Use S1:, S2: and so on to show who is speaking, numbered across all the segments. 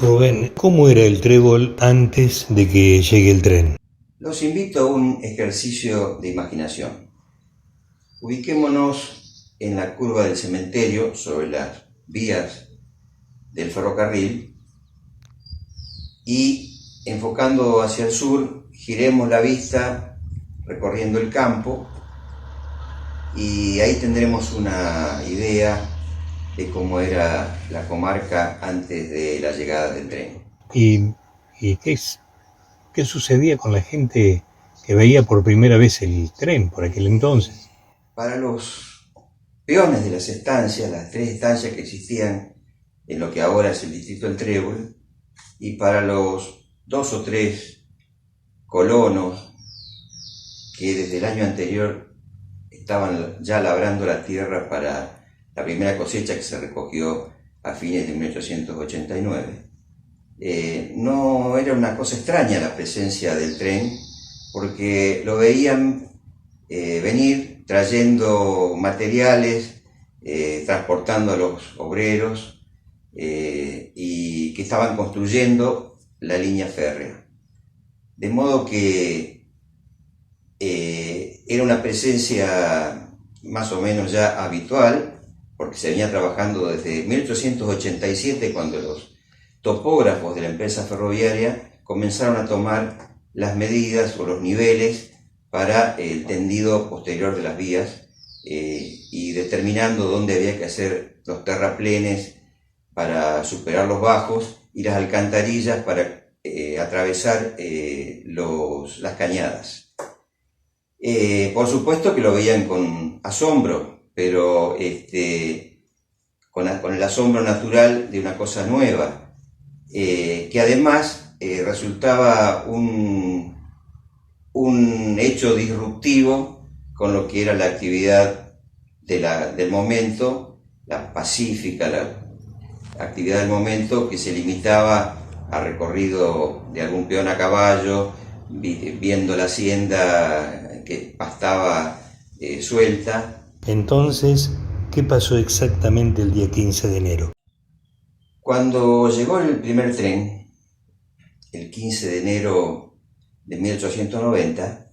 S1: Rubén, ¿cómo era el trébol antes de que llegue el tren?
S2: Los invito a un ejercicio de imaginación. Ubiquémonos en la curva del cementerio sobre las vías del ferrocarril y enfocando hacia el sur, giremos la vista recorriendo el campo y ahí tendremos una idea de cómo era la comarca antes de la llegada del tren.
S1: ¿Y, qué sucedía con la gente que veía por primera vez el tren por aquel entonces?
S2: Para los peones de las estancias, las tres estancias que existían en lo que ahora es el distrito del Trébol, y para los 2 o 3 colonos que desde el año anterior estaban ya labrando la tierra para la primera cosecha que se recogió a fines de 1889. No era una cosa extraña la presencia del tren, porque lo veían venir trayendo materiales, transportando a los obreros y que estaban construyendo la línea férrea. De modo que era una presencia más o menos ya habitual, porque se venía trabajando desde 1887, cuando los topógrafos de la empresa ferroviaria comenzaron a tomar las medidas o los niveles para el tendido posterior de las vías y determinando dónde había que hacer los terraplenes para superar los bajos y las alcantarillas para atravesar las cañadas. Por supuesto que lo veían con asombro, pero con el asombro natural de una cosa nueva, que además resultaba un hecho disruptivo con lo que era la actividad del momento, la pacífica, la actividad del momento, que se limitaba a recorrido de algún peón a caballo, viendo la hacienda que pastaba suelta.
S1: Entonces, ¿qué pasó exactamente el día 15 de enero?
S2: Cuando llegó el primer tren, el 15 de enero de 1890,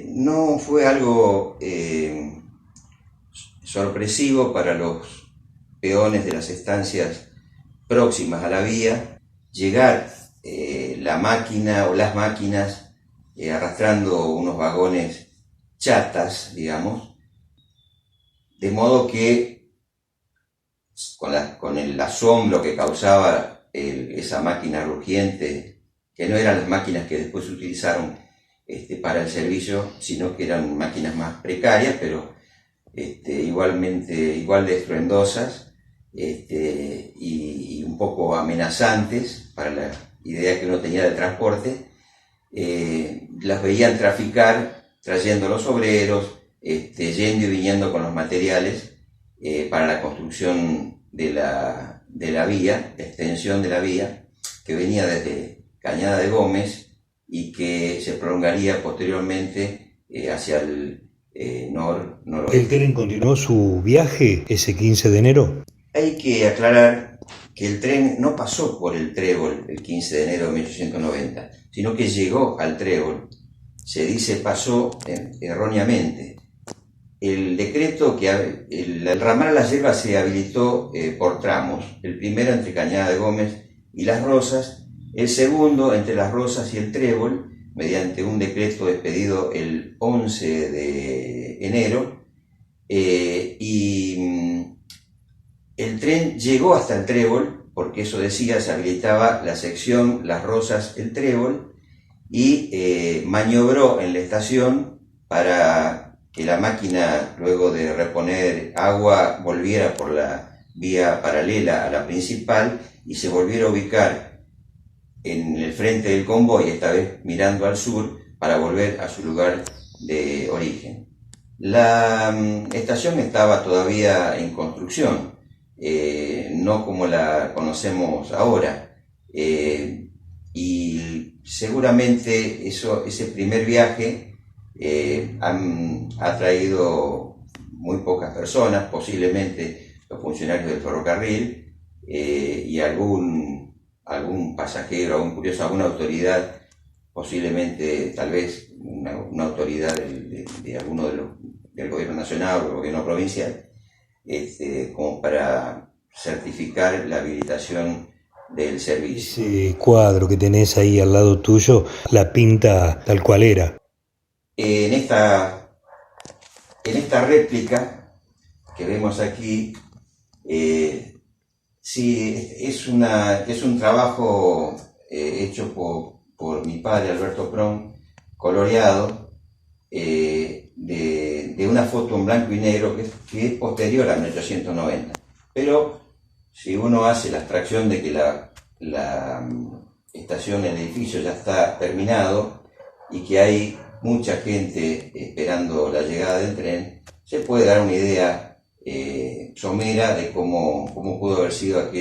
S2: no fue algo sorpresivo para los peones de las estancias próximas a la vía llegar la máquina o las máquinas arrastrando unos vagones chatas, digamos, de modo que con el asombro que causaba esa máquina rugiente, que no eran las máquinas que después se utilizaron para el servicio, sino que eran máquinas más precarias, pero igual de estruendosas y un poco amenazantes para la idea que uno tenía del transporte. Las veían traficar trayendo los obreros, yendo y viniendo con los materiales para la construcción de la vía, la extensión de la vía, que venía desde Cañada de Gómez y que se prolongaría posteriormente hacia el noroeste.
S1: ¿El tren continuó su viaje ese 15 de enero?
S2: Hay que aclarar que el tren no pasó por el Trébol el 15 de enero de 1890, sino que llegó al Trébol. Se dice pasó erróneamente. El decreto el ramal a las Yerbas se habilitó por tramos, el primero entre Cañada de Gómez y Las Rosas, el segundo entre Las Rosas y el Trébol, mediante un decreto expedido el 11 de enero, y el tren llegó hasta el Trébol, porque eso decía, se habilitaba la sección Las Rosas, el Trébol, y maniobró en la estación para que la máquina, luego de reponer agua, volviera por la vía paralela a la principal y se volviera a ubicar en el frente del convoy, esta vez mirando al sur, para volver a su lugar de origen. La estación estaba todavía en construcción, no como la conocemos ahora, y seguramente ese primer viaje ha traído muy pocas personas, posiblemente los funcionarios del ferrocarril, y algún pasajero, algún curioso, alguna autoridad, posiblemente tal vez una autoridad de alguno del gobierno nacional o del gobierno provincial, como para certificar la habilitación del servicio.
S1: Ese cuadro que tenés ahí al lado tuyo, la pinta tal cual era.
S2: En esta réplica que vemos aquí, sí, es un trabajo hecho por mi padre, Alberto Prom, coloreado, de una foto en blanco y negro que es posterior a 1890. Pero si uno hace la abstracción de que la estación, el edificio ya está terminado y que hay mucha gente esperando la llegada del tren, se puede dar una idea somera de cómo pudo haber sido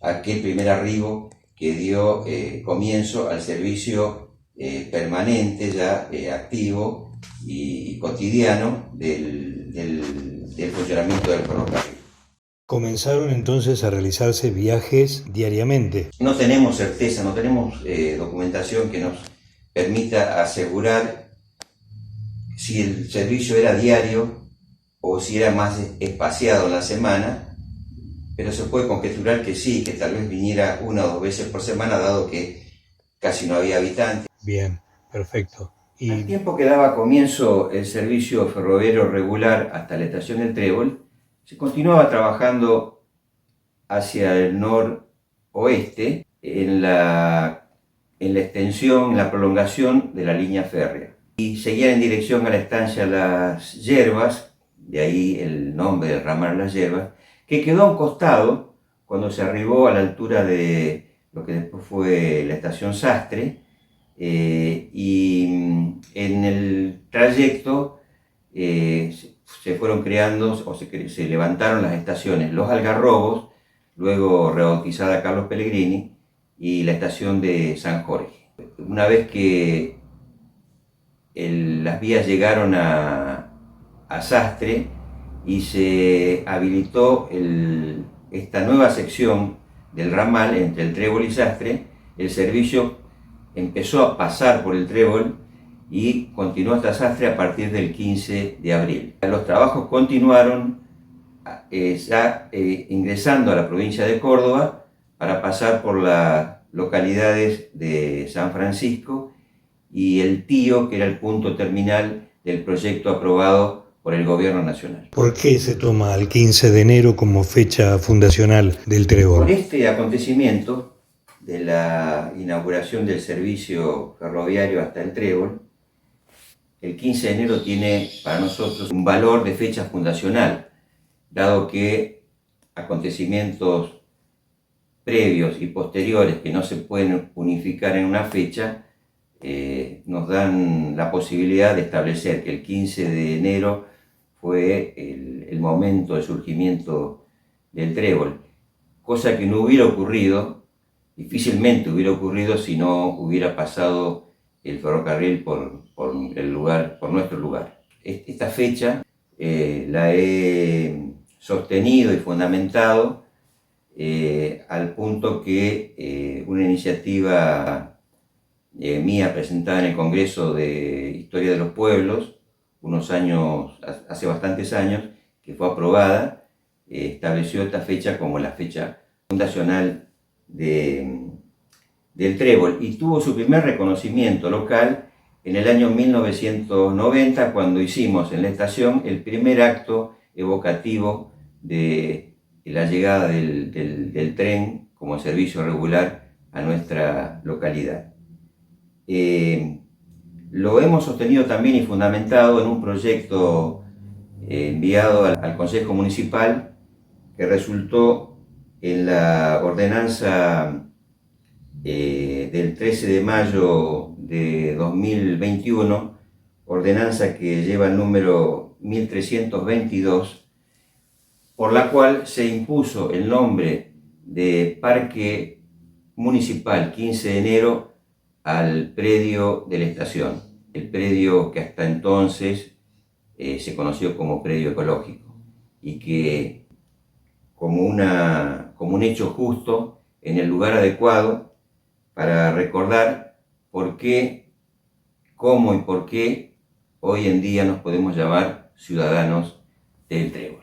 S2: aquel primer arribo que dio comienzo al servicio permanente, ya activo y cotidiano del funcionamiento del ferrocarril.
S1: Comenzaron entonces a realizarse viajes diariamente.
S2: No tenemos certeza, no tenemos documentación que nos permita asegurar si el servicio era diario o si era más espaciado en la semana, pero se puede conjeturar que sí, que tal vez viniera 1 o 2 veces por semana, dado que casi no había habitantes.
S1: Bien, perfecto.
S2: Al tiempo que daba comienzo el servicio ferroviario regular hasta la estación del Trébol, se continuaba trabajando hacia el noroeste en la extensión, en la prolongación de la línea férrea. Y seguían en dirección a la estancia Las Yerbas, de ahí el nombre del ramal Las Yerbas, que quedó a un costado cuando se arribó a la altura de lo que después fue la estación Sastre, y en el trayecto se fueron creando o se levantaron las estaciones Los Algarrobos, luego rebautizada Carlos Pellegrini, y la estación de San Jorge. Una vez que las vías llegaron a Sastre y se habilitó esta nueva sección del ramal entre el Trébol y Sastre, el servicio empezó a pasar por el Trébol y continuó hasta Sastre a partir del 15 de abril. Los trabajos continuaron ingresando a la provincia de Córdoba para pasar por las localidades de San Francisco y El Tío, que era el punto terminal del proyecto aprobado por el gobierno nacional.
S1: ¿Por qué se toma el 15 de enero como fecha fundacional del Trébol?
S2: Por este acontecimiento de la inauguración del servicio ferroviario hasta el Trébol, el 15 de enero tiene para nosotros un valor de fecha fundacional, dado que acontecimientos previos y posteriores que no se pueden unificar en una fecha, nos dan la posibilidad de establecer que el 15 de enero fue el momento de surgimiento del Trébol, cosa que no hubiera ocurrido, difícilmente hubiera ocurrido si no hubiera pasado el ferrocarril por nuestro lugar. Esta fecha la he sostenido y fundamentado al punto que una iniciativa mía presentada en el Congreso de Historia de los Pueblos, hace bastantes años, que fue aprobada, estableció esta fecha como la fecha fundacional del Trébol y tuvo su primer reconocimiento local en el año 1990, cuando hicimos en la estación el primer acto evocativo de la llegada del tren como servicio regular a nuestra localidad. Lo hemos sostenido también y fundamentado en un proyecto enviado al Consejo Municipal que resultó en la ordenanza del 13 de mayo de 2021, ordenanza que lleva el número 1322, por la cual se impuso el nombre de Parque Municipal 15 de enero al predio de la estación, el predio que hasta entonces se conoció como predio ecológico y que como una como un hecho justo en el lugar adecuado para recordar por qué, cómo y por qué hoy en día nos podemos llamar ciudadanos del Trébol.